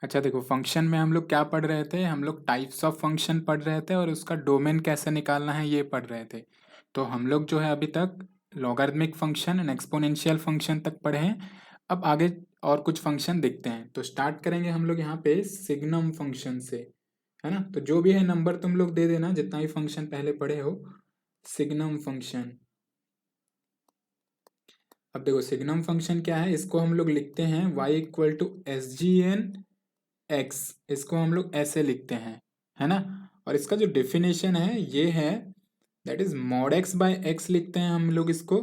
अच्छा देखो, फंक्शन में हम लोग क्या पढ़ रहे थे, हम लोग टाइप्स ऑफ फंक्शन पढ़ रहे थे और उसका डोमेन कैसे निकालना है ये पढ़ रहे थे। तो हम लोग जो है अभी तक logarithmic function and exponential function तक पढ़े हैं। अब आगे और कुछ फंक्शन देखते हैं। तो स्टार्ट करेंगे हम लोग यहाँ पे सिग्नम फंक्शन से, है ना। तो जो भी है नंबर तुम लोग दे देना, जितना भी फंक्शन पहले पढ़े हो। सिग्नम फंक्शन, अब देखो सिग्नम फंक्शन क्या है, इसको हम लोग लिखते हैं y equal to S G N X, इसको हम लोग ऐसे लिखते हैं, है ना। और इसका जो डेफिनेशन है ये है, that is mod X by X लिखते हैं हम लोग इसको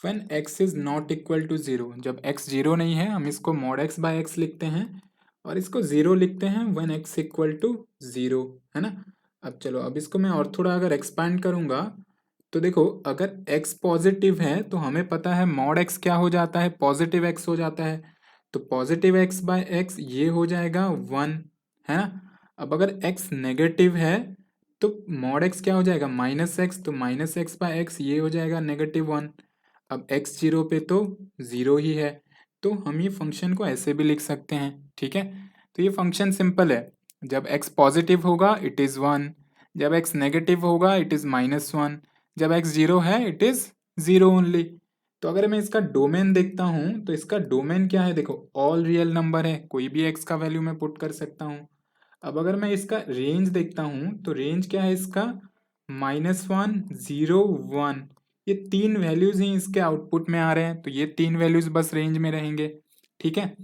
when X is not equal to zero. जब एक्स जीरो नहीं है हम इसको मॉड एक्स बाय एक्स लिखते हैं, और इसको जीरो लिखते हैं when X equal to zero, है ना। अब चलो, अब इसको मैं और थोड़ा अगर एक्सपैंड करूंगा तो देखो, अगर x पॉजिटिव है तो हमें पता है मॉड x क्या हो जाता है, पॉजिटिव x हो जाता है। तो पॉजिटिव x बाय एक्स ये हो जाएगा वन, है ना। अब अगर x नेगेटिव है तो मॉड x क्या हो जाएगा, माइनस एक्स, तो माइनस एक्स बाय एक्स ये हो जाएगा नेगेटिव वन। अब x जीरो पे तो जीरो ही है, तो हम ये फंक्शन को ऐसे भी लिख सकते हैं, ठीक है। तो ये फंक्शन सिंपल है, जब x पॉजिटिव होगा इट इज़ वन, जब x नेगेटिव होगा इट इज़ माइनस वन, जब x जीरो है इट इज जीरो ओनली। तो अगर मैं इसका डोमेन देखता हूं तो इसका डोमेन क्या है, देखो ऑल रियल नंबर है, कोई भी x का वैल्यू मैं पुट कर सकता हूं। अब अगर मैं इसका रेंज देखता हूं तो रेंज क्या है इसका, माइनस वन, जीरो, वन। ये तीन वैल्यूज ही इसके आउटपुट में आ रहे हैं, तो ये तीन वैल्यूज बस रेंज में रहेंगे, ठीक है।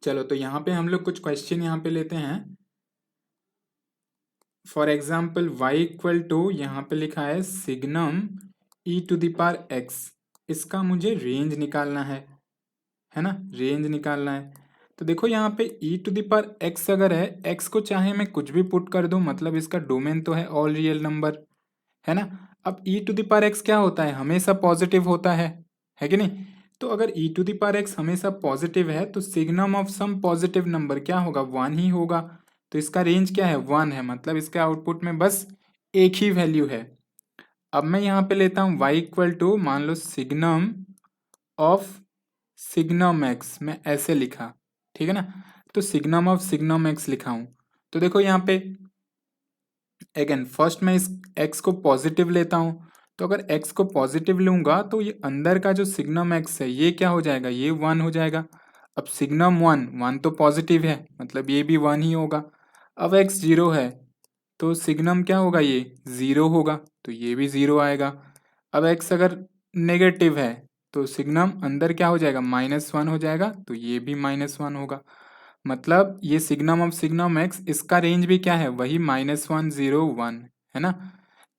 चलो, तो यहाँ पे हम लोग कुछ क्वेश्चन यहाँ पे लेते हैं। For example y equal to, यहाँ पे लिखा है signum e to the power x, इसका मुझे रेंज निकालना है ना, रेंज निकालना है। तो देखो यहाँ पे e to the power x अगर है, x को चाहे मैं कुछ भी पुट कर दूं, मतलब इसका डोमेन तो है ऑल रियल नंबर, है ना। अब e to the power x क्या होता है, हमेशा पॉजिटिव होता है कि नहीं। तो अगर e to the power x हमेशा पॉजिटिव है तो signum of some positive number क्या होगा, वन ही होगा। तो इसका रेंज क्या है, वन है, मतलब इसके आउटपुट में बस एक ही वैल्यू है। अब मैं यहाँ पे लेता हूँ y इक्वल टू, मान लो सिग्नम ऑफ सिग्नम एक्स, मैं ऐसे लिखा, ठीक है ना। तो सिग्नम ऑफ सिग्नम एक्स लिखा हूं। तो देखो यहाँ पे अगेन फर्स्ट मैं इस x को पॉजिटिव लेता हूं। तो अगर x को पॉजिटिव लूंगा तो ये अंदर का जो सिग्नम x है ये क्या हो जाएगा, ये वन हो जाएगा। अब सिग्नम वन, वन तो पॉजिटिव है, मतलब ये भी वन ही होगा। अब x जीरो है तो सिग्नम क्या होगा, ये जीरो होगा, तो ये भी जीरो आएगा। अब x अगर नेगेटिव है तो सिग्नम अंदर क्या हो जाएगा, माइनस वन हो जाएगा, तो ये भी माइनस वन होगा। मतलब ये सिग्नम ऑफ सिग्नम एक्स, इसका रेंज भी क्या है, वही माइनस वन, जीरो, वन, है ना।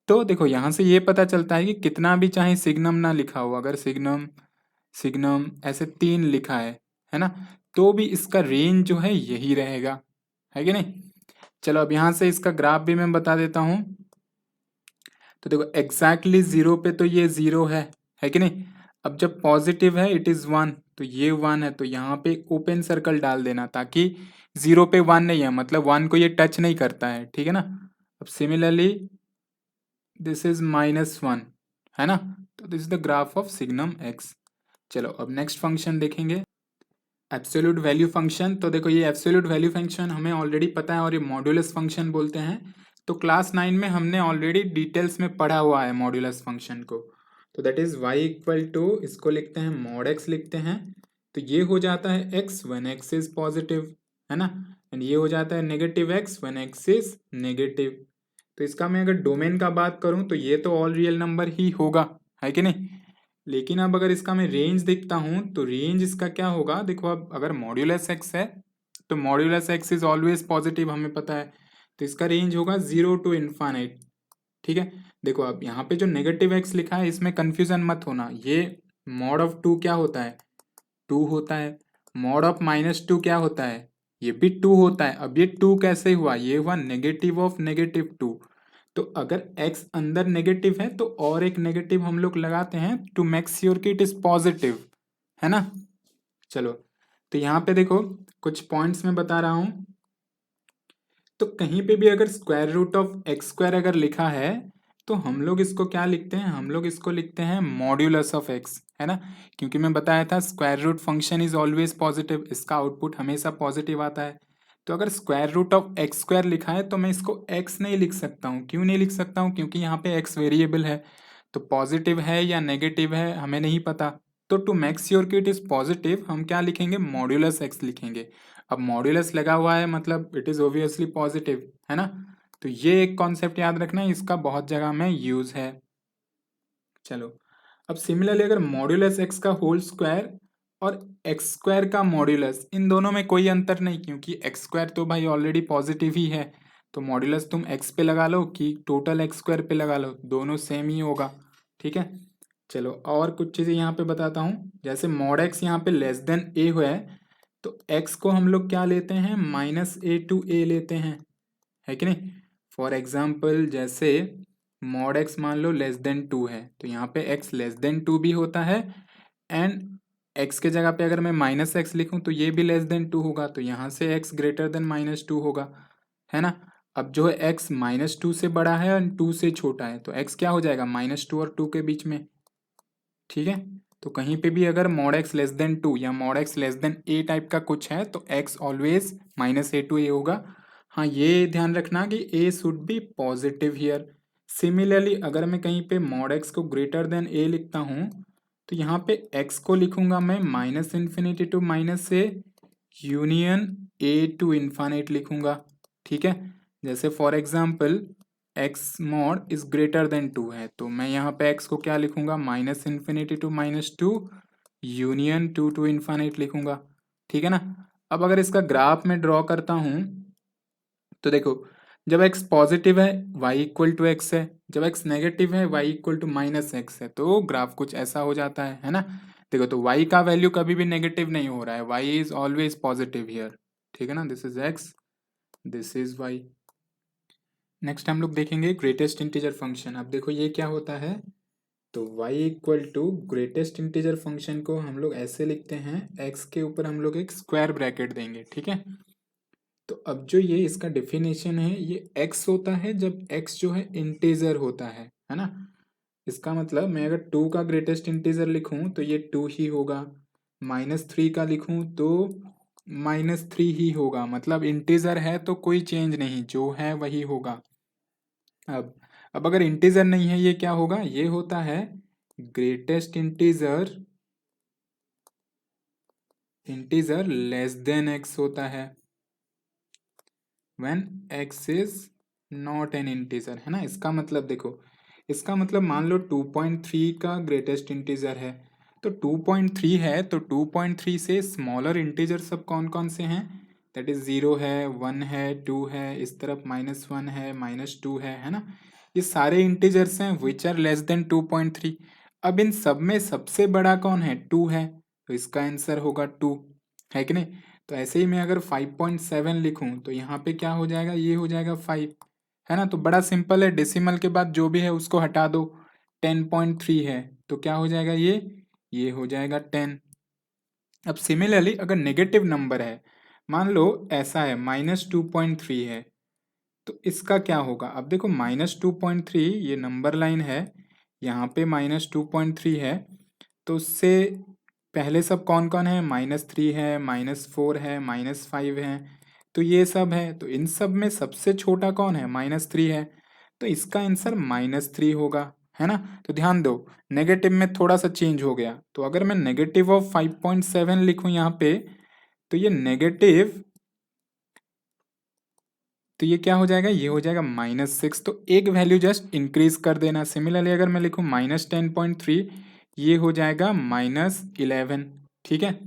तो देखो यहाँ से ये पता चलता है कि कितना भी चाहे सिग्नम ना लिखा हो, अगर सिग्नम सिग्नम ऐसे तीन लिखा है ना, तो भी इसका रेंज जो है यही रहेगा, है कि नहीं। चलो, अब यहाँ से इसका ग्राफ भी मैं बता देता हूँ। तो देखो एग्जैक्टली जीरो पे तो ये जीरो है कि नहीं। अब जब पॉजिटिव है इट इज वन, तो ये वन है, तो यहाँ पे ओपन सर्कल डाल देना ताकि जीरो पे वन नहीं है, मतलब वन को ये टच नहीं करता है, ठीक है ना। अब similarly this is minus one, है ना। तो this is the graph of signum x. चलो, अब नेक्स्ट फंक्शन देखेंगे, एब्सोल्यूट वैल्यू फंक्शन। तो देखो ये एब्सोल्यूट वैल्यू फंक्शन हमें ऑलरेडी पता है, और ये मॉड्यूलस फंक्शन बोलते हैं। तो क्लास 9 में हमने ऑलरेडी डिटेल्स में पढ़ा हुआ है मॉड्यूलस फंक्शन को। तो that is y equal to, इसको लिखते हैं मॉड x लिखते हैं। तो ये हो जाता है x when x is positive, है ना। एंड ये हो जाता है negative x when x is negative. तो इसका मैं अगर डोमेन का बात करूं तो ये तो ऑल रियल नंबर ही होगा, है कि नहीं। लेकिन अब अगर इसका मैं रेंज देखता हूं तो रेंज इसका क्या होगा, देखो अब अगर मॉड्यूलस एक्स है तो modulus x is always positive, हमें पता है। तो इसका रेंज होगा जीरो टू इन्फानाइट, ठीक है। देखो अब यहाँ पे जो नेगेटिव एक्स लिखा है इसमें कंफ्यूजन मत होना, ये मॉड ऑफ टू क्या होता है, टू होता है। मॉड ऑफ माइनस टू क्या होता है, ये भी टू होता है। अब ये टू कैसे हुआ, ये हुआ नेगेटिव ऑफ नेगेटिव टू। तो अगर x अंदर नेगेटिव है तो और एक नेगेटिव हम लोग लगाते हैं टू मेक श्योर कि इट इज पॉजिटिव, है ना। चलो, तो यहाँ पे देखो कुछ पॉइंट्स में बता रहा हूं। तो कहीं पे भी अगर square root of X square अगर लिखा है तो हम लोग इसको क्या लिखते हैं, हम लोग इसको लिखते हैं मॉड्यूलस ऑफ एक्स, है ना। क्योंकि मैं बताया था square root function is always positive, इसका आउटपुट हमेशा पॉजिटिव आता है। तो अगर square root of X square लिखा है तो मैं इसको एक्स नहीं लिख सकता हूँ। क्यों नहीं लिख सकता हूँ? क्योंकि यहाँ पे एक्स वेरिएबल है, तो पॉजिटिव है या नेगेटिव है हमें नहीं पता। तो टू मेक श्योर कि इट इज पॉजिटिव हम क्या लिखेंगे, मॉड्यूलस एक्स लिखेंगे। अब मॉड्यूलस लगा हुआ है मतलब इट इज ऑब्वियसली पॉजिटिव, है ना। तो ये एक कॉन्सेप्ट याद रखना है, इसका बहुत जगह में यूज है। चलो, अब सिमिलरली अगर मॉड्यूलस एक्स का होल स्क्वायर और एक्स स्क्वायर का मॉड्यूलस, इन दोनों में कोई अंतर नहीं, क्योंकि एक्स स्क्वायर तो भाई ऑलरेडी पॉजिटिव ही है। तो मॉड्यूलस तुम एक्स पे लगा लो कि टोटल एक्स स्क्वायर पे लगा लो, दोनों सेम ही होगा। ठीक है, चलो और कुछ चीज़ें यहाँ पे बताता हूँ। जैसे मॉड एक्स यहाँ पे लेस देन ए हुआ है, तो एक्स को हम लोग क्या लेते हैं, -a to a लेते हैं, है कि नहीं। फॉर एग्जाम्पल जैसे मॉड एक्स मान लो लेस देन 2 है, तो यहाँ पे एक्स लेस देन 2 भी होता है, एंड एक्स के जगह पे अगर मैं -x लिखूं तो ये भी लेस देन 2 होगा, तो यहाँ से x ग्रेटर देन -2 होगा, है ना। अब जो है x -2 से बड़ा है और 2 से छोटा है, तो x क्या हो जाएगा, -2 और 2 के बीच में। ठीक है, तो कहीं पे भी अगर मॉड एक्स लेस देन 2 या मॉड एक्स लेस देन ए टाइप का कुछ है तो x always -a to a होगा। हाँ, ये ध्यान रखना कि a should be positive here. Similarly अगर मैं कहीं पे मॉड एक्स को ग्रेटर देन a लिखता हूँ तो यहाँ पे x को लिखूंगा मैं -∞ to -a union a to ∞ लिखूंगा। ठीक है, जैसे for example x mod is greater than 2 है, तो मैं यहाँ पे एक्स को क्या लिखूंगा, -∞ to -2 यूनियन 2 to ∞ लिखूंगा। ठीक है ना। अब अगर इसका ग्राफ में ड्रॉ करता हूँ तो देखो, जब x पॉजिटिव है y इक्वल टू एक्स है, जब x नेगेटिव है y इक्वल टू -x है, तो ग्राफ कुछ ऐसा हो जाता है ना। देखो, तो y का वैल्यू कभी भी नेगेटिव नहीं हो रहा है, y is always positive here. ठीक है ना, this is x, this is y। Next हम लोग देखेंगे ग्रेटेस्ट इंटीजर फंक्शन। अब देखो ये क्या होता है, तो y equal to greatest integer function को हम लोग ऐसे लिखते हैं, x के ऊपर हम लोग एक स्क्वायर ब्रैकेट देंगे। ठीक है, तो अब जो ये इसका डेफिनेशन है, ये x होता है जब x जो है इंटीजर होता है ना। इसका मतलब मैं अगर 2 का ग्रेटेस्ट इंटीजर लिखूं तो ये 2 ही होगा, -3 का लिखूं तो -3 ही होगा, मतलब इंटीजर है तो कोई चेंज नहीं, जो है वही होगा। अब अगर इंटीजर नहीं है, ये क्या होगा, ये होता है greatest integer, integer less than x होता है when x is not an integer, है ना। इसका मतलब देखो, इसका मतलब मान लो 2.3 का ग्रेटेस्ट इंटीजर है, तो 2.3 है तो 2.3 से स्मॉलर इंटीजर सब कौन कौन से हैं, दैट इज 0 है, 1 है, 2 है, इस तरफ -1 है, -2 है ना। ये सारे इंटीजर्स हैं विच आर लेस देन 2.3। अब इन सब में सबसे बड़ा कौन है, 2 है, तो इसका आंसर होगा 2, है कि नहीं। तो ऐसे ही मैं अगर 5.7 लिखूं तो यहाँ पे क्या हो जाएगा, ये हो जाएगा 5, है ना। तो बड़ा सिंपल है, डेसिमल के बाद जो भी है उसको हटा दो। 10.3 है तो क्या हो जाएगा, ये हो जाएगा 10। अब सिमिलरली अगर नेगेटिव नंबर है, मान लो ऐसा है -2.3 है, तो इसका क्या होगा। अब देखो -2.3 ये नंबर लाइन है, यहाँ पे -2.3 है, तो उससे पहले सब कौन कौन है, -3 है, -4 है, -5 है, तो ये सब है। तो इन सब में सबसे छोटा कौन है, -3 है, तो इसका आंसर -3 होगा, है ना। तो ध्यान दो, नेगेटिव में थोड़ा सा चेंज हो गया, तो अगर मैं नेगेटिव ऑफ 5.7 लिखूं यहाँ पे, तो ये नेगेटिव, तो ये क्या हो जाएगा, ये हो जाएगा -6, तो एक वैल्यू जस्ट इंक्रीज कर देना। सिमिलरली अगर मैं लिखूं -10.3, ये हो जाएगा -11। ठीक है,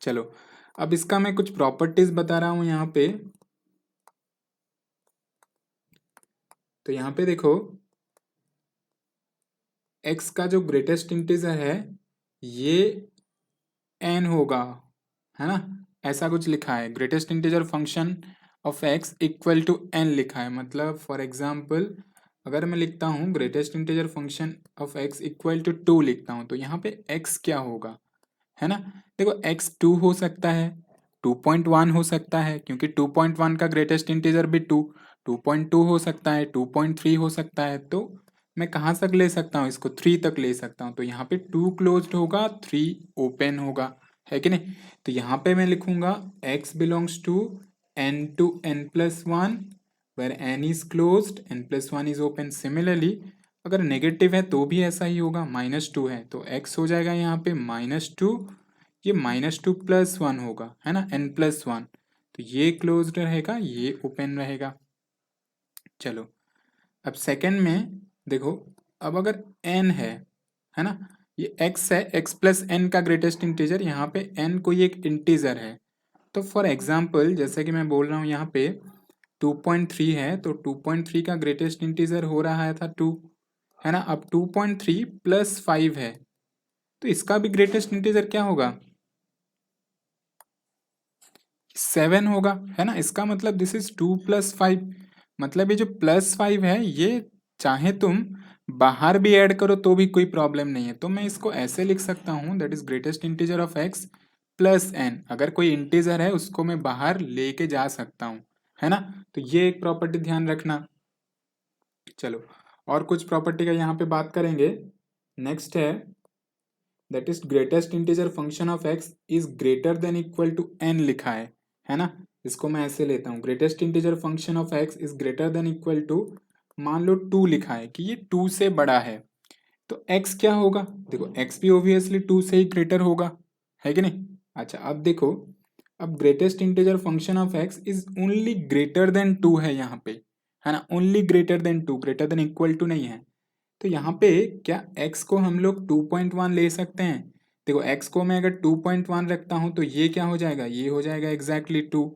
चलो अब इसका मैं कुछ प्रॉपर्टीज बता रहा हूं यहाँ पे। तो यहाँ पे देखो, x का जो ग्रेटेस्ट इंटीजर है ये n होगा, है ना। ऐसा कुछ लिखा है, greatest integer function of x equal to n लिखा है। मतलब फॉर एग्जाम्पल अगर मैं लिखता हूँ greatest integer function of x equal to 2 लिखता हूँ, तो यहाँ पे x क्या होगा, है ना। देखो x 2 हो सकता है, 2.1 हो सकता है, क्योंकि 2.1 का ग्रेटेस्ट इंटीजर भी 2, 2.2 हो सकता है, 2.3 हो सकता है। तो मैं कहाँ तक ले सकता हूँ इसको, 3 तक ले सकता हूँ। तो यहाँ पे 2 क्लोज्ड होगा, 3 ओपन होगा, है कि नहीं। तो यहाँ पे मैं लिखूंगा x belongs to n to n plus 1 where n is closed, n plus 1 is open. Similarly अगर नेगेटिव है तो भी ऐसा ही होगा, -2 है तो x हो जाएगा यहाँ पे -2, ये -2 प्लस 1 होगा, है ना, n प्लस 1, तो ये क्लोज्ड रहेगा, ये ओपन रहेगा। चलो अब सेकंड में देखो, अब अगर n है ना, ये x है, x प्लस n का ग्रेटेस्ट इंटीजर, यहाँ पे n कोई एक इंटीजर है, तो फॉर एग्जाम्पल जैसे कि मैं बोल रहा हूँ यहाँ पे 2.3 है, तो 2.3 का ग्रेटेस्ट इंटीजर हो रहा था 2, है ना। अब 2.3 प्लस 5 है, तो इसका भी ग्रेटेस्ट इंटीजर क्या होगा, 7 होगा, है ना। इसका मतलब दिस इज 2 प्लस 5, मतलब ये जो प्लस 5 है ये चाहे तुम बाहर भी ऐड करो तो भी कोई प्रॉब्लम नहीं है। तो मैं इसको ऐसे लिख सकता हूँ, that is greatest integer of X plus N. अगर कोई इंटीजर है उसको मैं बाहर लेके जा सकता हूँ, है ना। तो ये एक प्रॉपर्टी ध्यान रखना। चलो और कुछ प्रॉपर्टी का यहाँ पे बात करेंगे। नेक्स्ट है that is greatest integer function of X is greater than equal to N लिखा है ना। इसको मैं ऐसे लेता हूँ, greatest integer function of X is greater than equal to, मान लो 2 लिखा है कि ये 2 से बड़ा है, तो x क्या होगा, देखो x भी ऑब्वियसली 2 से ही ग्रेटर होगा, है कि नहीं। अच्छा अब देखो, अब greatest integer function of x is only greater than 2 है यहाँ पे, है ना, only greater than 2, greater than equal to नहीं है। तो यहाँ पे क्या x को हम लोग 2.1 ले सकते हैं। देखो x को मैं अगर 2.1 रखता हूँ तो ये क्या हो जाएगा, ये हो जाएगा एग्जैक्टली 2,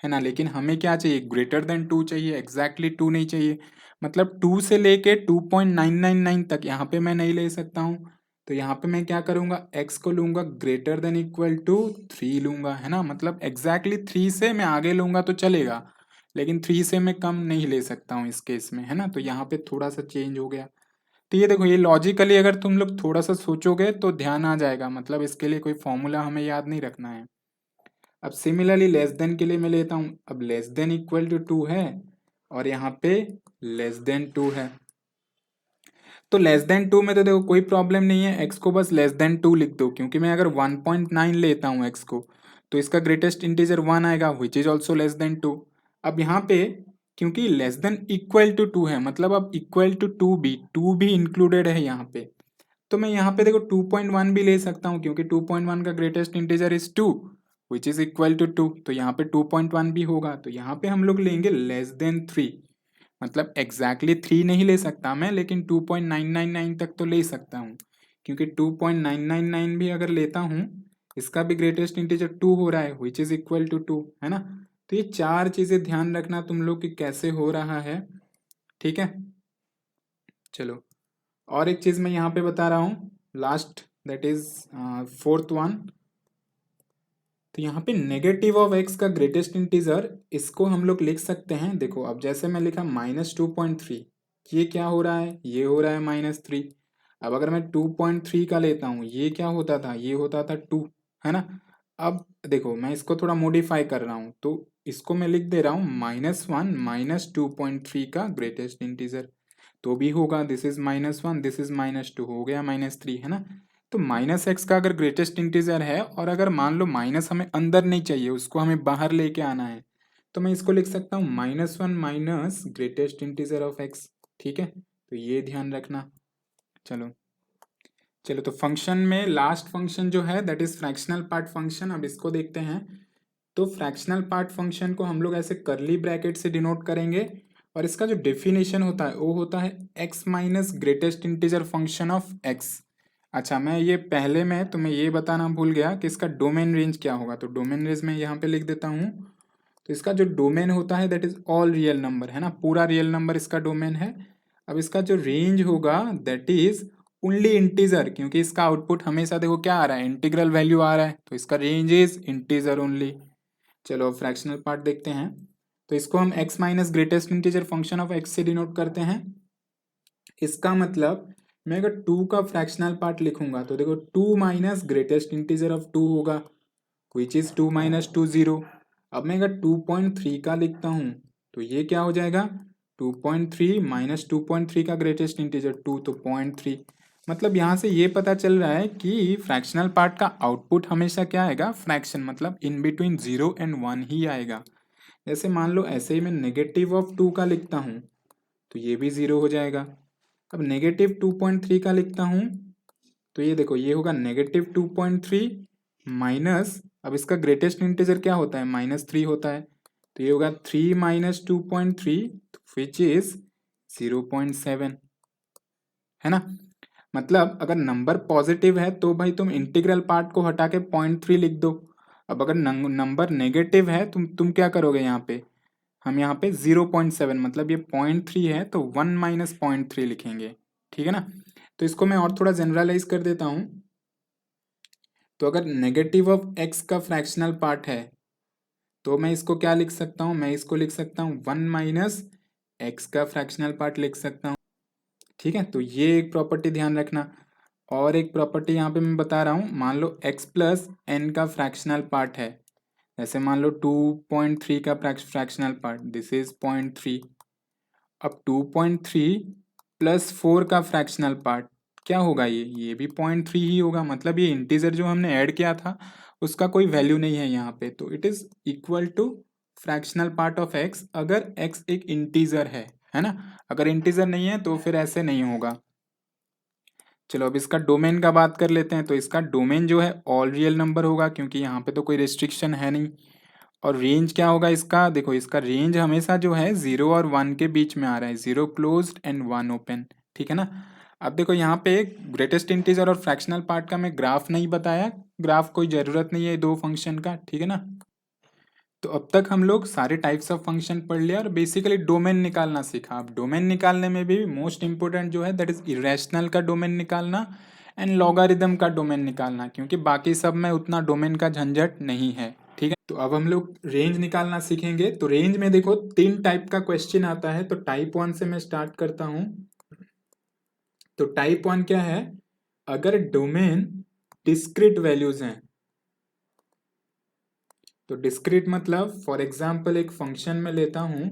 है ना। लेकिन हमें क्या चाहिए, ग्रेटर देन 2 चाहिए, एग्जैक्टली 2 नहीं चाहिए। मतलब 2 से लेके 2.999 तक यहाँ पे मैं नहीं ले सकता हूँ। तो यहाँ पे मैं क्या करूँगा, x को लूँगा ग्रेटर देन इक्वल टू 3 लूँगा, है ना। मतलब एग्जैक्टली 3 से मैं आगे लूँगा तो चलेगा, लेकिन 3 से मैं कम नहीं ले सकता हूँ इस केस में, है ना। तो यहाँ पे थोड़ा सा चेंज हो गया। तो ये देखो, ये लॉजिकली अगर तुम लोग थोड़ा सा सोचोगे तो ध्यान आ जाएगा, मतलब इसके लिए कोई फॉर्मूला हमें याद नहीं रखना है। अब सिमिलरली लेस देन के लिए मैं लेता हूं, अब लेस देन इक्वल टू 2 है और यहाँ पे लेस देन 2 है, तो लेस देन 2 में तो देखो कोई प्रॉब्लम नहीं है, x को बस लेस देन 2 लिख दो, क्योंकि मैं अगर 1.9 लेता हूँ x को तो इसका ग्रेटेस्ट इंटीजर 1 आएगा, which is also less than 2। अब यहाँ पे क्योंकि लेस देन इक्वल टू 2 है, मतलब अब इक्वल टू 2 भी इंक्लूडेड है यहाँ पे, तो मैं यहाँ पे देखो 2.1 भी ले सकता हूँ, क्योंकि 2.1 का greatest integer is 2 which is equal to 2, तो यहाँ पे 2.1 भी होगा। तो यहाँ पे हम लोग लेंगे लेस देन 3, मतलब एग्जैक्टली 3 नहीं ले सकता मैं, लेकिन 2.999 तक तो ले सकता हूँ, क्योंकि 2.999 भी अगर लेता हूँ इसका भी ग्रेटेस्ट इंटीजर 2 हो रहा है, विच इज इक्वल टू 2, है ना। तो ये चार चीजें ध्यान रखना तुम लोग कि कैसे हो रहा है, ठीक है। चलो और एक चीज मैं यहाँ पे बता रहा हूँ last, that is fourth one. तो यहाँ पे नेगेटिव ऑफ एक्स का ग्रेटेस्ट इंटीजर, इसको हम लोग लिख सकते हैं। देखो अब जैसे मैं लिखा -2.3, ये क्या हो रहा है, ये हो रहा है -3। अब अगर मैं 2.3 का लेता हूँ, ये क्या होता था, ये होता था 2, है ना। अब देखो मैं इसको थोड़ा मॉडिफाई कर रहा हूँ, तो इसको मैं लिख दे रहा हूँ -1 -2.3 का ग्रेटेस्ट इंटीजर, तो भी होगा, दिस इज -1, दिस इज -2, हो गया -3, है ना। तो -x का अगर ग्रेटेस्ट इंटीजर है और अगर मान लो माइनस हमें अंदर नहीं चाहिए, उसको हमें बाहर लेके आना है, तो मैं इसको लिख सकता हूँ -1 minus greatest integer of x, ठीक है। तो ये ध्यान रखना। चलो चलो तो फंक्शन में लास्ट फंक्शन जो है that is fractional part function, अब इसको देखते हैं। तो फ्रैक्शनल पार्ट फंक्शन को हम लोग ऐसे करली ब्रैकेट से डिनोट करेंगे, और इसका जो डेफिनेशन होता है वो होता है x minus greatest integer function of x। अच्छा मैं ये पहले में तुम्हें ये बताना भूल गया कि इसका डोमेन रेंज क्या होगा, तो डोमेन रेंज में यहाँ पे लिख देता हूँ। तो इसका जो डोमेन होता है that is all real number, है ना, पूरा रियल नंबर इसका डोमेन है। अब इसका जो रेंज होगा दैट इज ओनली इंटीजर, क्योंकि इसका आउटपुट हमेशा देखो क्या आ रहा है, इंटीग्रल वैल्यू आ रहा है, तो इसका रेंज इज इंटीजर ओनली। चलो फ्रैक्शनल पार्ट देखते हैं। तो इसको हम x minus greatest integer function of x से डिनोट करते हैं। इसका मतलब मैं अगर 2 का फ्रैक्शनल पार्ट लिखूंगा तो देखो 2 माइनस ग्रेटेस्ट इंटीजर ऑफ 2 होगा, विच इज 2 माइनस 2 0। अब मैं अगर 2.3 का लिखता हूँ तो ये क्या हो जाएगा, 2.3 माइनस 2.3 का ग्रेटेस्ट इंटीजर 2, तो 0.3। मतलब यहाँ से ये पता चल रहा है कि फ्रैक्शनल पार्ट का आउटपुट हमेशा क्या आएगा, फ्रैक्शन, मतलब इन बिटवीन 0 एंड 1 ही आएगा। जैसे मान लो ऐसे ही मैं नेगेटिव ऑफ 2 का लिखता हूँ तो ये भी 0 हो जाएगा। अब नेगेटिव 2.3 का लिखता हूँ तो ये देखो ये होगा नेगेटिव 2.3 माइनस, अब इसका ग्रेटेस्ट इंटीजर क्या होता है, -3 होता है, तो ये होगा 3 माइनस 2.3 विच इज 0.7, है ना। मतलब अगर नंबर पॉजिटिव है तो भाई तुम इंटीग्रल पार्ट को हटा के 0.3 लिख दो। अब अगर नंबर नेगेटिव है तुम क्या करोगे, यहाँ पे हम यहाँ पे 0.7 मतलब ये 0.3 है तो 1 माइनस 0.3 लिखेंगे, ठीक है ना। तो इसको मैं और थोड़ा जनरलाइज कर देता हूँ। तो अगर नेगेटिव ऑफ एक्स का फ्रैक्शनल पार्ट है तो मैं इसको क्या लिख सकता हूँ, मैं इसको लिख सकता हूँ 1 माइनस एक्स का फ्रैक्शनल पार्ट लिख सकता हूँ, ठीक है। तो ये एक प्रॉपर्टी ध्यान रखना। और एक प्रॉपर्टी यहाँ पे मैं बता रहा हूँ, मान लो x प्लस एन का फ्रैक्शनल पार्ट है, जैसे मान लो 2.3 का फ्रैक्शनल पार्ट, दिस इज 0.3। अब 2.3 प्लस 4 का फ्रैक्शनल पार्ट क्या होगा, ये भी 0.3 ही होगा, मतलब ये इंटीजर जो हमने ऐड किया था उसका कोई वैल्यू नहीं है यहाँ पे, तो it is equal to fractional part of x अगर x एक इंटीजर है ना। अगर इंटीजर नहीं है तो फिर ऐसे नहीं होगा। चलो अब इसका डोमेन का बात कर लेते हैं। तो इसका डोमेन जो है ऑल रियल नंबर होगा क्योंकि यहाँ पे तो कोई रिस्ट्रिक्शन है नहीं। और रेंज क्या होगा इसका, देखो इसका रेंज हमेशा जो है 0 और 1 के बीच में आ रहा है, 0 क्लोज्ड एंड 1 ओपन, ठीक है ना। अब देखो यहाँ पे ग्रेटेस्ट इंटीजर और फ्रैक्शनल पार्ट का मैं ग्राफ नहीं बताया, ग्राफ कोई ज़रूरत नहीं है दो फंक्शन का, ठीक है ना। तो अब तक हम लोग सारे टाइप्स ऑफ फंक्शन पढ़ लिया और बेसिकली डोमेन निकालना सीखा। अब डोमेन निकालने में भी मोस्ट इंपोर्टेंट जो है दैट इज इरेशनल का डोमेन निकालना एंड लॉगारिदम का डोमेन निकालना, क्योंकि बाकी सब में उतना डोमेन का झंझट नहीं है, ठीक है। तो अब हम लोग रेंज निकालना सीखेंगे। तो रेंज में देखो 3 टाइप का क्वेश्चन आता है, तो टाइप 1 से मैं स्टार्ट करता हूं। तो टाइप 1 क्या है, अगर डोमेन डिस्क्रीट वैल्यूज हैं, तो डिस्क्रीट मतलब फॉर एग्जाम्पल एक फंक्शन में लेता हूं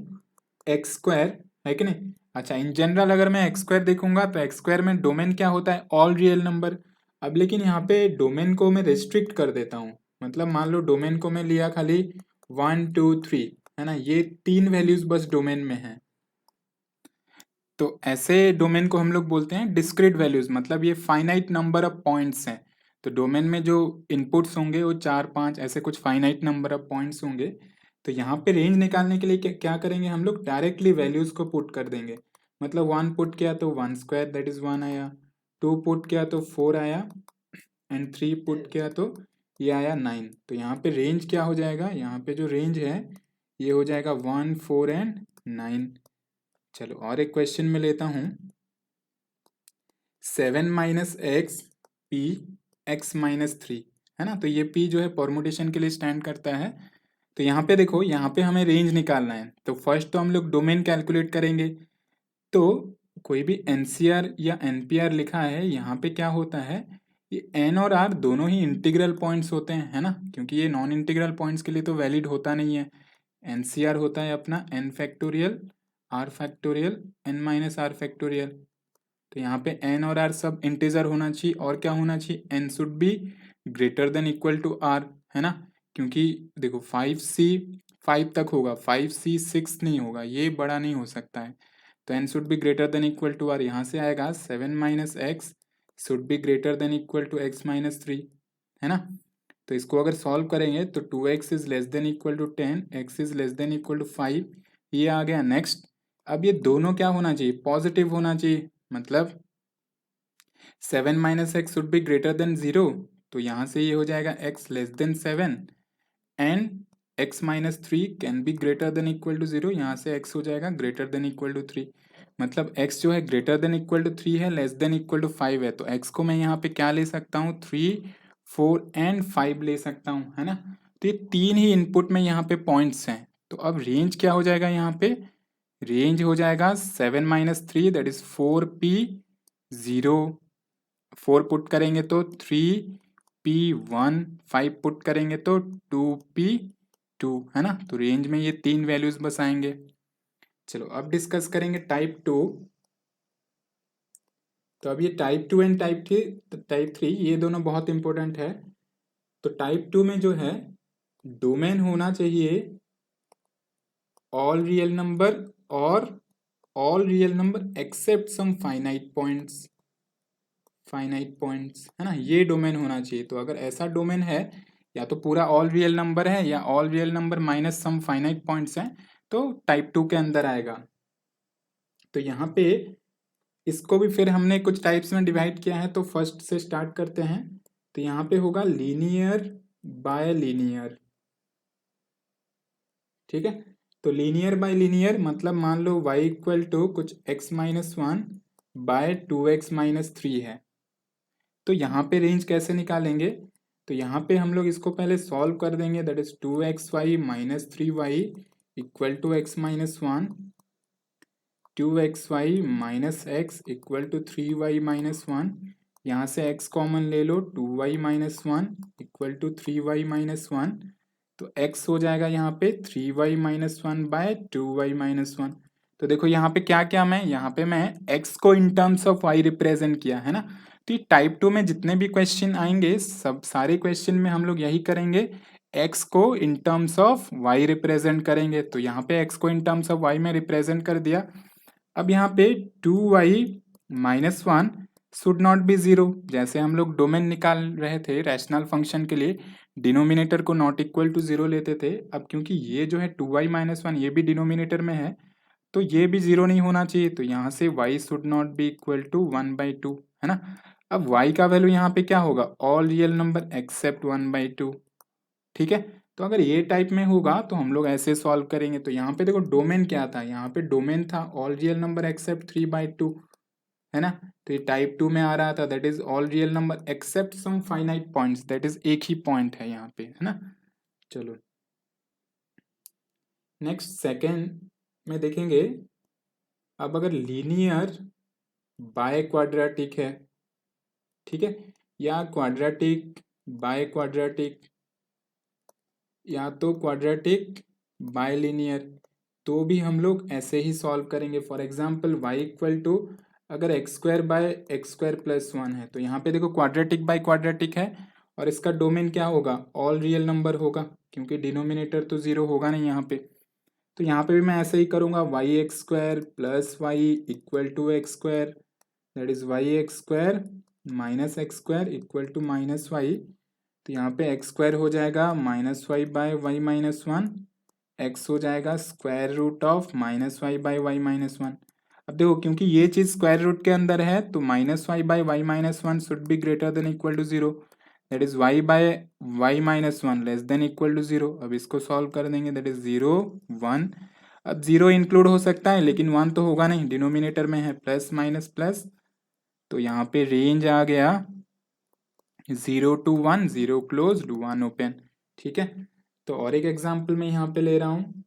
एक्स स्क्वायर, है कि नहीं। अच्छा इन जनरल अगर मैं एक्स स्क्वायर देखूंगा तो एक्स स्क्वायर में डोमेन क्या होता है, ऑल रियल नंबर। अब लेकिन यहाँ पे डोमेन को मैं रिस्ट्रिक्ट कर देता हूँ, मतलब मान लो डोमेन को मैं लिया खाली 1 2 3, है ना, ये 3 वैल्यूज बस डोमेन में है। तो ऐसे डोमेन को हम लोग बोलते हैं डिस्क्रीट वैल्यूज, मतलब ये फाइनाइट नंबर ऑफ पॉइंट्स हैं। तो डोमेन में जो इनपुट्स होंगे वो 4 5 ऐसे कुछ फाइनाइट नंबर ऑफ पॉइंट्स होंगे। तो यहाँ पे रेंज निकालने के लिए क्या करेंगे हम लोग, डायरेक्टली वैल्यूज को पुट कर देंगे। मतलब 1 पुट किया तो 1 स्क्वायर दैट इज 1 आया, 2 पुट किया तो 4 आया, एंड 3 पुट किया तो ये आया 9। तो यहाँ पे रेंज क्या हो जाएगा, यहाँ पे जो रेंज है ये हो जाएगा 1 4 एंड 9। चलो और एक क्वेश्चन में लेता हूं, 7 minus x P x minus 3, है ना। तो ये पी जो है परमुटेशन के लिए स्टैंड करता है। तो यहाँ पे देखो यहाँ पे हमें रेंज निकालना है, तो फर्स्ट तो हम लोग डोमेन कैलकुलेट करेंगे। तो कोई भी एनसीआर या एनपीआर लिखा है, यहाँ पे क्या होता है, ये एन और आर दोनों ही इंटीग्रल पॉइंट्स होते हैं, है ना, क्योंकि ये नॉन इंटीग्रल पॉइंट्स के लिए तो वैलिड होता नहीं है। एनसीआर होता है अपना N factorial R factorial N minus R factorial. तो यहाँ पे एन और आर सब इंटीजर होना चाहिए, और क्या होना चाहिए, N should be greater than equal to R, है ना। क्योंकि देखो 5c 5 तक होगा, 5c 6 नहीं होगा, ये बड़ा नहीं हो सकता है। तो N should be greater than equal to R, यहाँ से आएगा 7 minus X should be greater than equal to X minus 3, है ना। तो इसको अगर सॉल्व करेंगे तो 2x is less than equal to 10, x is less than equal to 5, ये आ गया नेक्स्ट। अब ये दोनों क्या होना चाहिए, पॉजिटिव होना चाहिए, मतलब 7 minus X should be greater than 0, तो यहाँ से ये हो जाएगा x less than 7 and x minus 3 can be greater than equal to 0, यहाँ से x हो जाएगा ग्रेटर देन इक्वल टू 3। मतलब x जो है ग्रेटर देन इक्वल टू 3 है, लेस देन इक्वल टू 5 है, तो x को मैं यहाँ पे क्या ले सकता हूँ, 3 4 एंड 5 ले सकता हूँ, है ना। तो ये 3 ही इनपुट में यहाँ पे पॉइंट्स हैं। तो अब रेंज क्या हो जाएगा, यहाँ पे रेंज हो जाएगा 7 minus 3 that is 4p 0, 4 put करेंगे तो 3p1, 5 पुट करेंगे तो 2p2, है ना। तो रेंज में ये 3 वैल्यूज बस आएंगे। चलो अब डिस्कस करेंगे टाइप 2। तो अब ये टाइप 2 एंड टाइप 3 ये दोनों बहुत इंपॉर्टेंट है। तो टाइप 2 में जो है डोमेन होना चाहिए ऑल रियल नंबर और all real number except some finite points, finite points, है ना, ये डोमेन होना चाहिए। तो अगर ऐसा डोमेन है, या तो पूरा ऑल रियल नंबर है या all real number minus sum finite points हैं, तो टाइप 2 के अंदर आएगा। तो यहाँ पे इसको भी फिर हमने कुछ टाइप्स में डिवाइड किया है, तो फर्स्ट से स्टार्ट करते हैं। तो यहाँ पे होगा लीनियर बाय लीनियर, ठीक है। तो लीनियर बाय लीनियर मतलब मान लो y इक्वल टू कुछ x minus one bye 2x-3 है। तो यहाँ पे रेंज कैसे निकालेंगे? तो यहाँ पे हम लोग इसको पहले सॉल्व कर देंगे, that is 2xy minus 3y equal to x minus one, 2xy minus x equal to 3y minus one, यहाँ से x कॉमन ले लो, 2y minus one equal to 3y minus one, तो x हो जाएगा यहाँ पे 3y minus one by 2y minus one. तो देखो यहाँ पे क्या क्या, मैं यहाँ पे मैं x को in terms of y represent किया है ना। तो ये टाइप 2 में जितने भी क्वेश्चन आएंगे, सब सारे क्वेश्चन में हम लोग यही करेंगे, x को in terms of y represent करेंगे। तो यहाँ पे x को इन टर्म्स ऑफ y में रिप्रेजेंट कर दिया। अब यहाँ पे 2y minus one should not B zero, जैसे हम लोग डोमेन निकाल रहे थे रैशनल फंक्शन के लिए, डिनोमिनेटर को नॉट इक्वल टू जीरो लेते थे। अब क्योंकि ये जो है 2y माइनस वन ये भी डिनोमिनेटर में है, तो ये भी जीरो नहीं होना चाहिए, तो यहाँ से y should not be equal to 1/2, है ना। अब y का वैल्यू यहाँ पे क्या होगा? ऑल रियल नंबर एक्सेप्ट 1/2, ठीक है। तो अगर ये टाइप में होगा तो हम लोग ऐसे सॉल्व करेंगे। तो यहाँ पे देखो डोमेन क्या था, यहाँ पे डोमेन था ऑल रियल नंबर एक्सेप्ट 3/2, है ना। तो ये टाइप 2 में आ रहा था, that is all real number except some finite points, that is एक ही पॉइंट है यहाँ पे, है ना। चलो नेक्स्ट सेकेंड में देखेंगे। अब अगर लीनियर बाय क्वाड्रेटिक है, ठीक है, या क्वाड्रेटिक बाय क्वाड्रेटिक, या तो क्वाड्रेटिक बाय लीनियर, तो भी हम लोग ऐसे ही सॉल्व करेंगे। For example y equal to अगर x square by x square plus one है, तो यहाँ पे देखो क्वाड्रेटिक बाय क्वाड्रेटिक है और इसका डोमेन क्या होगा? ऑल रियल नंबर होगा, क्योंकि डिनोमिनेटर तो जीरो होगा नहीं यहाँ पे। तो यहाँ पे भी मैं ऐसे ही करूँगा, Y X square plus Y equal to X square, that is Y X square minus x square equal to minus Y. तो यहाँ पे एक्स स्क्वायर हो जाएगा minus Y by Y minus one, X हो जाएगा square root of minus Y by Y minus one. अब देखो क्योंकि ये चीज स्क्वायर रूट के अंदर है, तो minus Y by Y minus one should be greater than equal to zero, that is Y by Y minus one less than equal to zero. अब इसको सॉल्व कर देंगे, दैट इज जीरो वन। अब zero include हो सकता है लेकिन one तो होगा नहीं, डिनोमिनेटर में है प्लस माइनस प्लस, तो यहाँ पे रेंज आ गया 0 to 1, 0 क्लोज 1 ओपन, ठीक है। तो और एक एग्जाम्पल मैं यहाँ पे ले रहा हूँ,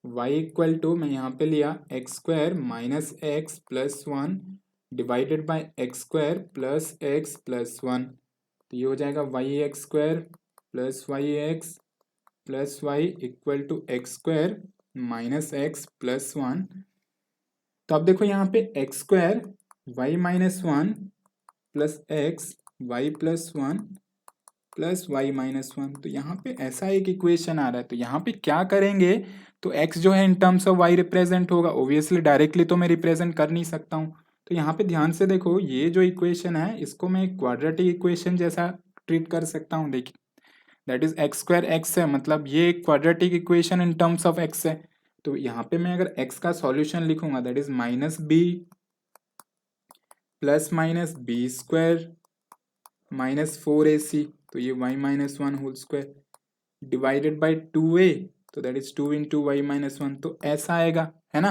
y इक्वल टू मैं यहाँ पे लिया X square minus x plus one divided by X square plus X plus one. तो ये हो जाएगा Y X square plus Y X plus Y equal to X square minus x plus one. तो अब देखो यहाँ पे X square Y minus one plus X Y plus one plus Y minus one, तो यहाँ पे ऐसा एक इक्वेशन आ रहा है। तो यहाँ पे क्या करेंगे, तो x जो है in terms of y represent होगा, ओब्वियसली डायरेक्टली तो मैं रिप्रेजेंट कर नहीं सकता हूँ। तो यहाँ पे ध्यान से देखो, ये जो इक्वेशन है इसको मैं एक क्वाड्रेटिक इक्वेशन जैसा ट्रीट कर सकता हूँ। देखिए that is x square x है, मतलब ये एक quadratic equation in terms of x है। तो यहाँ पे मैं अगर x का सॉल्यूशन लिखूंगा, that is minus B plus minus B square minus 4ac, तो ये y minus one whole square divided by 2a, तो that is 2 into Y minus one, तो ऐसा आएगा, है ना।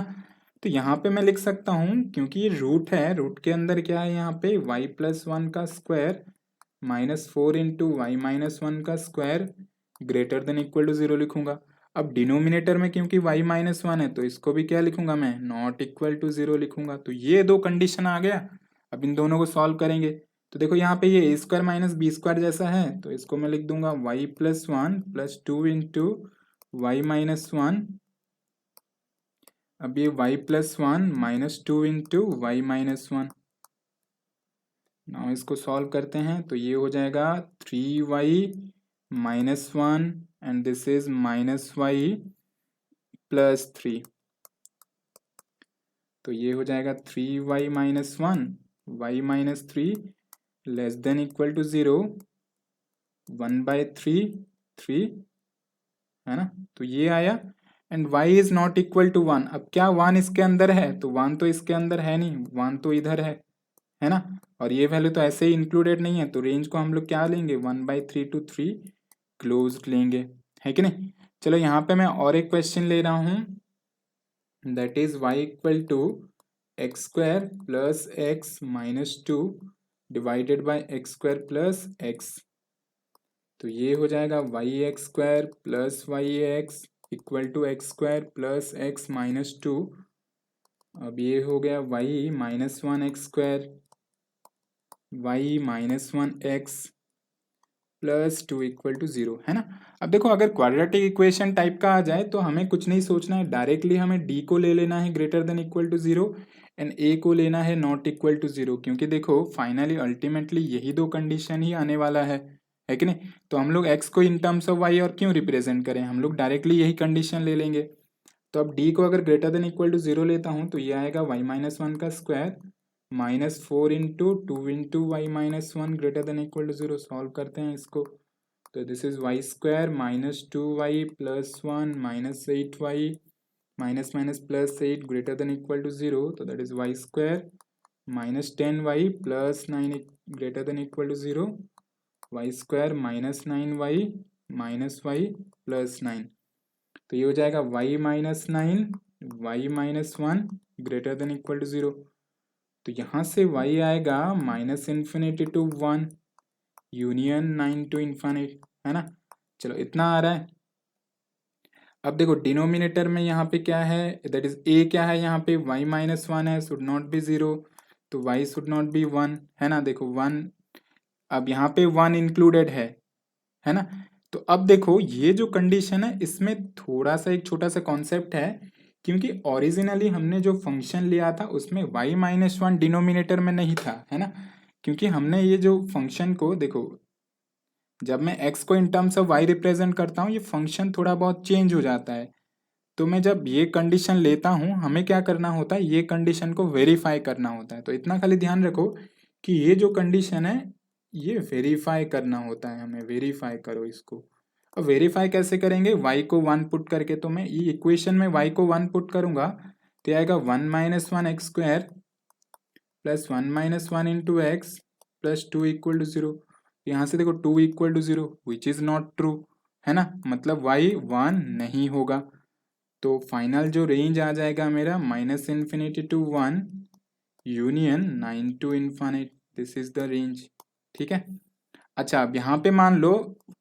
तो यहाँ पे मैं लिख सकता हूँ, क्योंकि ये रूट है, रूट के अंदर क्या है यहाँ पे y प्लस वन का square minus 4 into Y minus one का square greater than equal to zero लिखूंगा। अब डिनोमिनेटर में क्योंकि y माइनस वन है, तो इसको भी क्या लिखूंगा मैं? नॉट इक्वल टू जीरो लिखूंगा। तो ये दो कंडीशन आ गया। अब इन दोनों को सॉल्व करेंगे, तो देखो यहाँ पे ये A square minus B square जैसा है, तो इसको मैं लिख दूंगा Y plus one plus two into Y minus one. अब ये Y plus one minus two into Y minus one. Now इसको सॉल्व करते हैं, तो ये हो जाएगा 3y minus one and this is minus Y plus 3। तो ये हो जाएगा 3y minus 1, y minus 3 less than equal to 0, 1/3 3, है ना। तो ये आया and y is not equal to 1। अब क्या 1 इसके अंदर है? तो 1 तो इसके अंदर है नहीं, 1 तो इधर है ना। और ये वैल्यू तो ऐसे ही इंक्लूडेड नहीं है, तो रेंज को हम लोग क्या लेंगे? 1/3 to 3 क्लोज लेंगे, है कि नहीं। चलो यहाँ पे मैं और एक क्वेश्चन ले रहा हूं, that is y equal to X square plus X minus 2 divided by X square plus X. तो ये हो जाएगा Y X square plus Y X equal to X square plus X minus 2। अब ये हो गया Y minus 1 x square, Y minus 1 X plus 2 equal to 0, है ना। अब देखो अगर क्वाड्रेटिक इक्वेशन टाइप का आ जाए तो हमें कुछ नहीं सोचना है, डायरेक्टली हमें डी को ले लेना है greater than equal to 0 and A को लेना है नॉट इक्वल टू 0, क्योंकि देखो फाइनली अल्टीमेटली यही दो कंडीशन ही आने वाला है कि नहीं। तो हम लोग एक्स को इन टर्म्स ऑफ वाई और क्यों रिप्रेजेंट करें, हम लोग डायरेक्टली यही कंडीशन ले लेंगे। तो अब डी को अगर ग्रेटर देन इक्वल टू 0 लेता हूँ तो ये आएगा वाई माइनस 1 का square minus 4 into 2 into Y minus 1 greater than equal to 0। Solve करते हैं इसको, तो this is Y square minus 2y plus 1 minus 8y minus minus plus 8 greater than equal to 0। तो that is Y square minus 10y plus 9 greater than equal to 0, Y square minus 9y minus y plus 9। तो ये हो जाएगा y minus 9 y minus 1 greater than equal to 0। तो यहाँ से y आएगा minus infinity to 1 union 9 to infinity, है ना। चलो इतना आ रहा है। अब देखो डिनोमिनेटर में यहाँ पे क्या है, दैट इज a क्या है, यहाँ पे y माइनस 1 है, शुड नॉट बी 0, तो y शुड नॉट बी 1, है ना। देखो 1, अब यहाँ पे 1 इंक्लूडेड है ना। तो अब देखो ये जो कंडीशन है इसमें थोड़ा सा एक छोटा सा कॉन्सेप्ट है, क्योंकि ओरिजिनली हमने जो फंक्शन लिया था उसमें y माइनस 1 डिनोमिनेटर में नहीं था, है ना। क्योंकि हमने ये जो फंक्शन को देखो, जब मैं x को in terms of y represent करता हूँ ये फंक्शन थोड़ा बहुत चेंज हो जाता है। तो मैं जब ये कंडीशन लेता हूँ हमें क्या करना होता है, ये कंडीशन को वेरीफाई करना होता है। तो इतना खाली ध्यान रखो कि ये जो कंडीशन है ये वेरीफाई करना होता है, हमें वेरीफाई करो इसको। अब वेरीफाई कैसे करेंगे, y को 1 पुट करके। तो मैं ये इक्वेशन में y को 1 पुट करूंगा तो आएगा 1 minus 1 x square plus 1 minus 1 into x plus 2 equal to 0। यहाँ से देखो 2 equal to 0 which is not true, है ना, मतलब y 1 नहीं होगा। तो फाइनल जो रेंज आ जाएगा मेरा minus infinity to 1 union 9 to infinity, this is the range, ठीक है। अच्छा अब यहाँ पे मान लो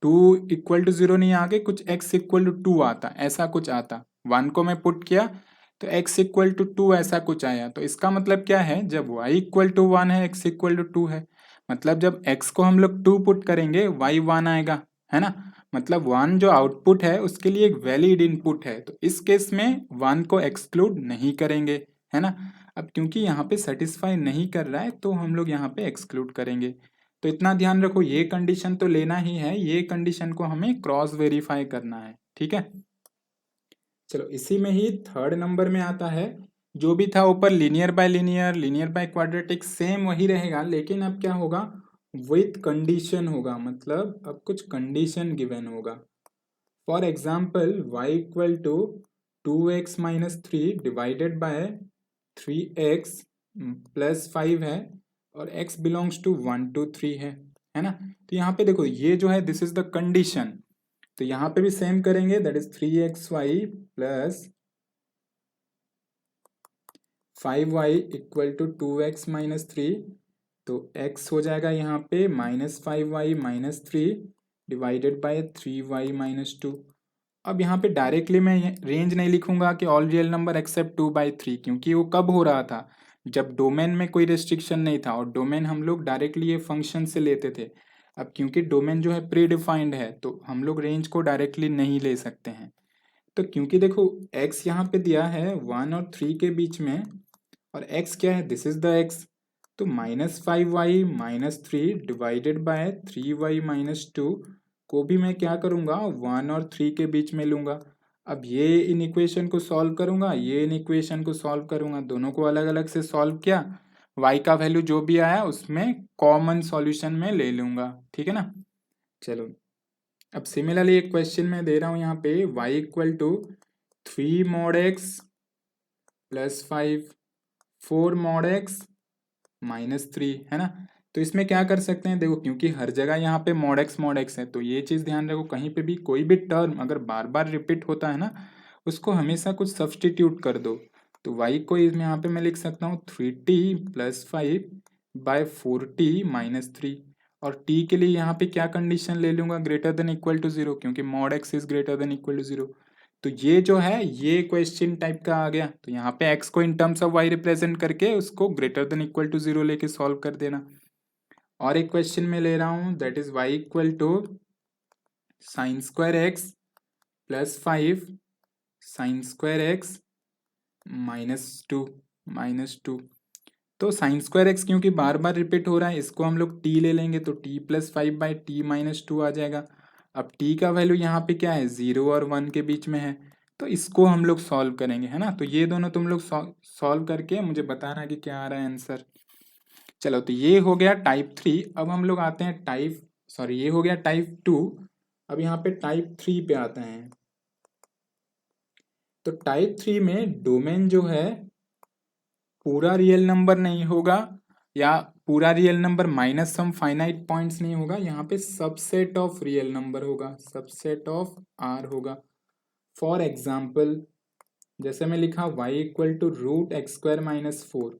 2 इक्वल टू 0 नहीं, आगे कुछ x इक्वल टू 2 आता, ऐसा कुछ आता, 1 को मैं पुट किया तो x इक्वल टू 2 ऐसा कुछ आया। तो इसका मतलब क्या है, जब y इक्वल टू 1 है x इक्वल टू 2 है, मतलब जब x को हम लोग 2 पुट करेंगे y 1 आएगा, है ना। मतलब 1 जो आउटपुट है उसके लिए एक वैलिड इनपुट है, तो इस केस में 1 को एक्सक्लूड नहीं करेंगे, है ना। अब क्योंकि यहाँ पे सेटिस्फाई नहीं कर रहा है तो हम लोग यहाँ पे एक्सक्लूड करेंगे। तो इतना ध्यान रखो ये कंडीशन तो लेना ही है, ये कंडीशन को हमें क्रॉस वेरीफाई करना है, ठीक है। चलो इसी में ही थर्ड नंबर में आता है, जो भी था ऊपर linear bye linear, linear by quadratic same वही रहेगा, लेकिन अब क्या होगा, विथ कंडीशन होगा, मतलब अब कुछ कंडीशन गिवन होगा। For example y equal to 2x minus 3 divided by 3x plus 5 है और x बिलोंग्स टू 1 to 3 है ना। तो यहाँ पे देखो ये जो है दिस इज द कंडीशन, तो यहाँ पे भी सेम करेंगे, that is 3xy plus 5y equal to 2x minus 3। तो x हो जाएगा यहाँ पे minus 5y minus 3 divided by 3y minus 2। अब यहाँ पे डायरेक्टली मैं रेंज नहीं लिखूंगा कि ऑल रियल नंबर एक्सेप्ट 2/3, क्योंकि वो कब हो रहा था, जब डोमेन में कोई रेस्ट्रिक्शन नहीं था, और डोमेन हम लोग डायरेक्टली ये फंक्शन से लेते थे। अब क्योंकि डोमेन जो है प्री डिफाइंड है तो हम लोग रेंज को डायरेक्टली नहीं ले सकते हैं। तो क्योंकि देखो x यहाँ पे दिया है 1 और 3 के बीच में, और x क्या है, दिस इज द x। तो minus 5y minus 3 divided by 3y minus 2 को भी मैं क्या करूंगा 1 और 3 के बीच में लूंगा। अब ये इन इक्वेशन को सॉल्व करूंगा, ये इन इक्वेशन को सॉल्व करूंगा, दोनों को अलग अलग से सॉल्व किया, y का वैल्यू जो भी आया उसमें कॉमन सॉल्यूशन में ले लूंगा, ठीक है ना। चलो अब सिमिलरली एक क्वेश्चन में दे रहा हूं यहाँ पे y equal to 3 mod x plus 5 4 mod x -3, है ना। तो इसमें क्या कर सकते हैं, देखो क्योंकि हर जगह यहाँ पे mod x है, तो ये चीज ध्यान रखो, कहीं पे भी कोई भी टर्म अगर बार बार रिपीट होता है ना, उसको हमेशा कुछ सब्सटीट्यूट कर दो। तो y को इसमें यहाँ पे मैं लिख सकता हूँ 3t प्लस 5/4t-3, और t के लिए यहाँ पे क्या कंडीशन ले लूंगा, ग्रेटर देन इक्वल टू 0, क्योंकि mod x is greater than equal to 0। तो ये जो है ये क्वेश्चन टाइप का आ गया, तो यहाँ पे x को in terms of y represent करके उसको ग्रेटर देन इक्वल टू 0 लेके सॉल्व कर देना। और एक क्वेश्चन में ले रहा हूं that is y equal to sine square x plus 5 sine square x -2। तो साइन स्क्वायर एक्स क्योंकि बार बार रिपीट हो रहा है, इसको हम लोग t ले लेंगे, तो t प्लस 5/t-2 आ जाएगा। अब t का वैल्यू यहाँ पे क्या है, 0 और 1 के बीच में है, तो इसको हम लोग सॉल्व करेंगे, है ना। तो ये दोनों तुम लोग सॉल्व करके मुझे बताना कि क्या आ रहा है आंसर। चलो तो ये हो गया टाइप 3। अब हम लोग आते हैं ये हो गया टाइप 2। अब यहाँ पे टाइप 3 पे आते हैं। तो टाइप 3 में डोमेन जो है पूरा रियल नंबर नहीं होगा, या पूरा real number minus sum finite points नहीं होगा, यहाँ पे सबसेट ऑफ रियल नंबर होगा, सबसेट ऑफ आर होगा। फॉर एग्जाम्पल जैसे मैं लिखा y इक्वल टू √x²-4,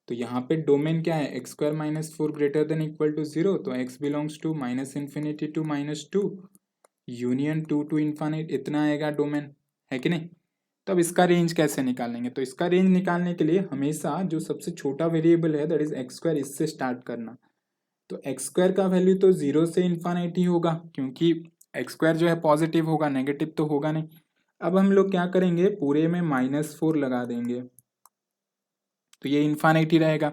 तो यहाँ पे डोमेन क्या है, x²-4 greater than equal to 0, तो x belongs to -∞ to -2 union 2 to infinite, इतना आएगा डोमेन, है कि नहीं। तो अब इसका रेंज कैसे निकालेंगे, तो इसका रेंज निकालने के लिए हमेशा जो सबसे छोटा वेरिएबल है दैट इज x², इससे स्टार्ट करना। तो x² का वैल्यू तो 0 से इन्फानिट ही होगा, क्योंकि x² जो है पॉजिटिव होगा, नेगेटिव तो होगा नहीं। अब हम लोग क्या करेंगे, पूरे में -4 लगा देंगे, तो ये इन्फानिट ही रहेगा।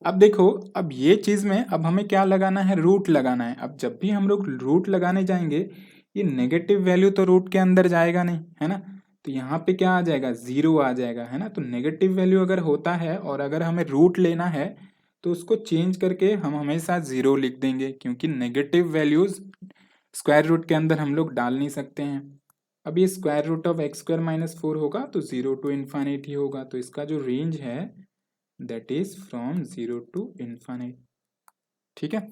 अब देखो, अब ये चीज में अब हमें क्या लगाना है, रूट लगाना है। अब जब भी हम लोग रूट लगाने जाएंगे, ये नेगेटिव वैल्यू तो रूट के अंदर जाएगा नहीं, है ना। तो यहाँ पे क्या आ जाएगा, 0 आ जाएगा, है ना। तो नेगेटिव वैल्यू अगर होता है और अगर हमें रूट लेना है, तो उसको चेंज करके हम हमेशा 0 लिख देंगे, क्योंकि नेगेटिव वैल्यूज स्क्वायर रूट के अंदर हम लोग डाल नहीं सकते हैं। अब ये स्क्वायर रूट ऑफ x²-4 होगा, तो 0 टू इन्फानिट ही होगा। तो इसका जो रेंज है दैट इज फ्रॉम 0 टू इन्फानिट, ठीक है।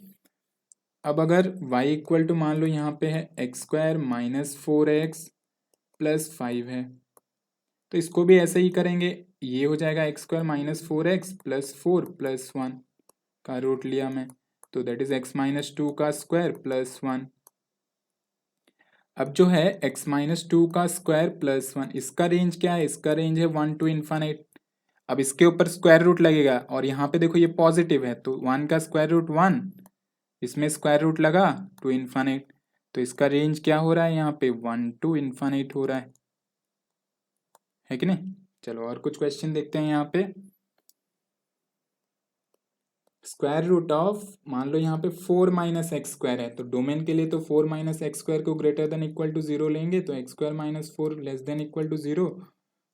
अब अगर y इक्वल टू मान लो यहाँ पे है x²-4x प्लस 5 है, तो इसको भी ऐसे ही करेंगे, ये हो जाएगा x²-4x प्लस 4 प्लस 1 का रूट लिया मैं, तो दैट इज x-2 का स्क्वायर प्लस 1। अब जो है x-2 का स्क्वायर प्लस 1, इसका रेंज क्या है, इसका रेंज है 1 टू इन्फानिट। अब इसके ऊपर स्क्वायर रूट लगेगा, और यहाँ पे देखो ये पॉजिटिव है, तो 1 का स्क्वायर रूट 1, इसमें स्क्वायर रूट लगा टू इन्फानिट, तो इसका रेंज क्या हो रहा है, यहाँ पे 1 टू इन्फानिट हो रहा है कि नहीं। चलो और कुछ क्वेश्चन देखते हैं। यहाँ पे स्क्वायर रूट ऑफ, मान लो यहाँ पे 4 - x² है, तो डोमेन के लिए तो 4 - x² को ग्रेटर देन इक्वल टू 0 लेंगे, तो x²-4 less than equal to 0,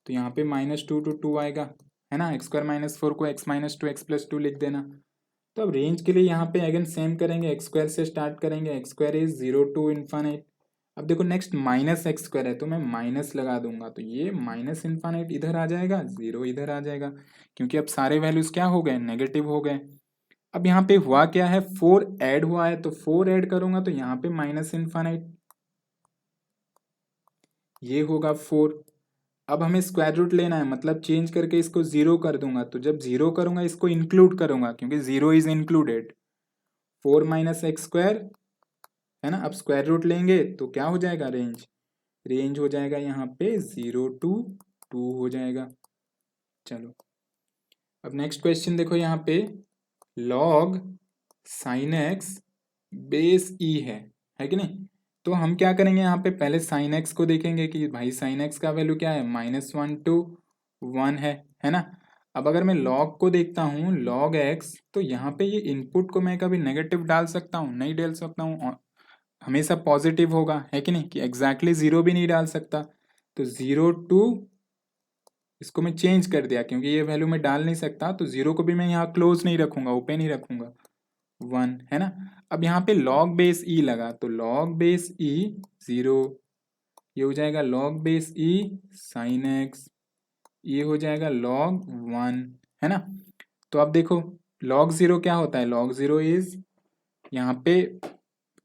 तो यहाँ पे -2 टू 2 आएगा, है ना। x²-4 को x-2 x+2 लिख देना। तो अब रेंज के लिए यहाँ पे अगेन सेम करेंगे, x² से स्टार्ट करेंगे, x² इज 0 टू इन्फानिट। अब देखो नेक्स्ट -x² है, तो मैं माइनस लगा दूंगा, तो ये माइनस इन्फानिट इधर आ जाएगा, 0 इधर आ जाएगा, क्योंकि अब सारे वैल्यूज क्या हो गए, नेगेटिव हो गए। अब यहाँ पे हुआ क्या है, 4 ऐड हुआ है, तो 4 ऐड करूंगा तो यहाँ पे माइनस इन्फानिट, ये होगा 4। अब हमें स्क्वायर रूट लेना है, मतलब चेंज करके इसको 0 कर दूंगा, तो जब 0 करूंगा इसको इंक्लूड करूंगा, क्योंकि 0 इज इंक्लूडेड, 4 - x², है ना। अब स्क्वायर रूट लेंगे तो क्या हो जाएगा, रेंज हो जाएगा यहाँ पे 0 टू 2 हो जाएगा। चलो अब नेक्स्ट क्वेश्चन देखो, यहाँ पे log sin x बेस ई है कि नहीं। तो हम क्या करेंगे, यहाँ पे पहले sin x को देखेंगे कि भाई sin x का वैल्यू क्या है, -1 टू 1 है ना। अब अगर मैं log को देखता हूँ, log x, तो यहाँ पे ये इनपुट को मैं कभी नेगेटिव डाल सकता हूँ, नहीं डाल सकता हूँ, हमेशा पॉजिटिव होगा, है कि नहीं, कि एग्जैक्टली 0 भी नहीं डाल सकता। तो 0 टू इसको मैं चेंज कर दिया क्योंकि ये वैल्यू मैं डाल नहीं सकता, तो 0 को भी मैं यहाँ क्लोज नहीं रखूंगा, ओपन ही रखूंगा, 1 है ना। अब यहाँ पे लॉग बेस ई लगा, तो लॉग बेस ई 0, ये हो जाएगा लॉग बेस ई साइन एक्स, ये हो जाएगा log 1, है ना। तो अब देखो log 0 क्या होता है, log 0 इज, यहाँ पे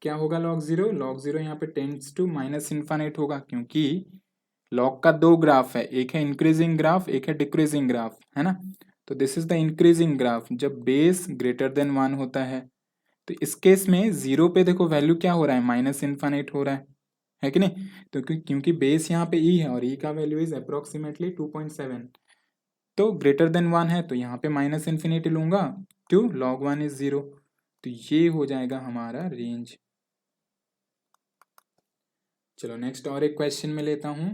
क्या होगा log 0 यहाँ पे टेंड्स टू माइनस इन्फानेट होगा, क्योंकि log का दो ग्राफ है, एक है इंक्रीजिंग ग्राफ, एक है डिक्रीजिंग ग्राफ, है ना। तो this is the increasing graph जब बेस ग्रेटर देन 1 होता है। तो इस केस में 0 पे देखो वैल्यू क्या हो रहा है, माइनस इन्फानेट हो रहा है कि नहीं। तो क्योंकि बेस यहाँ पे ई है और ई का वैल्यू इज अप्रोक्सीमेटली 2.7, तो ग्रेटर देन 1 है, तो यहाँ पे माइनस इन्फिनिटी लूंगा, क्यों, log 1 इज 0। तो ये हो जाएगा हमारा रेंज। चलो नेक्स्ट और एक क्वेश्चन में लेता हूं,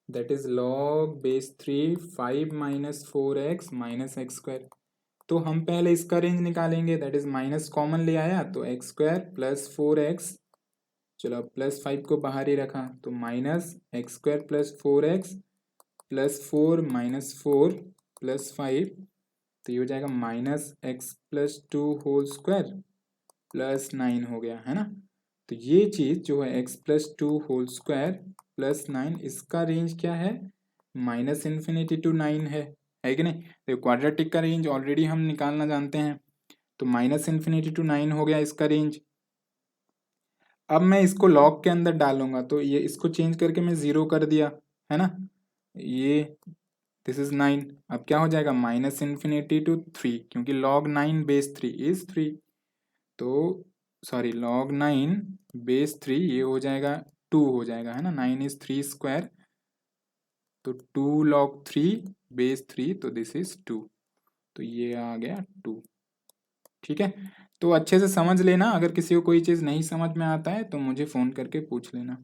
that is log base 3 5 minus 4x minus x square. तो हम पहले इसका रेंज निकालेंगे, दैट इज माइनस कॉमन ले आया, तो एक्स स्क्वायर प्लस 4x, चलो प्लस 5 को बाहर ही रखा, तो minus x square plus 4x plus 4 minus 4 plus 5, तो ये हो जाएगा minus x plus 2 whole square plus 9 हो गया, है ना। तो ये चीज जो है x plus 2 whole square plus 9, इसका रेंज क्या है, माइनस इन्फिनिटी टू 9 है कि नहीं। तो क्वाड्रेटिक का रेंज ऑलरेडी हम निकालना जानते हैं, तो माइनस इन्फिनिटी टू 9 हो गया इसका रेंज। अब मैं इसको लॉग के अंदर डालूंगा, तो ये इसको चेंज करके मैं 0 कर दिया, है ना, ये दिस इज 9। अब क्या हो जाएगा, माइनस इन्फिनिटी टू 3, क्योंकि log 9 बेस 3 इज 3, तो सॉरी log 9 बेस 3 ये हो जाएगा 2 हो जाएगा, है ना, 9 इज 3 स्क्वायर, तो 2 log 3 बेस 3, तो दिस इज 2, तो ये आ गया 2। ठीक है, तो अच्छे से समझ लेना, अगर किसी को कोई चीज़ नहीं समझ में आता है तो मुझे फ़ोन करके पूछ लेना।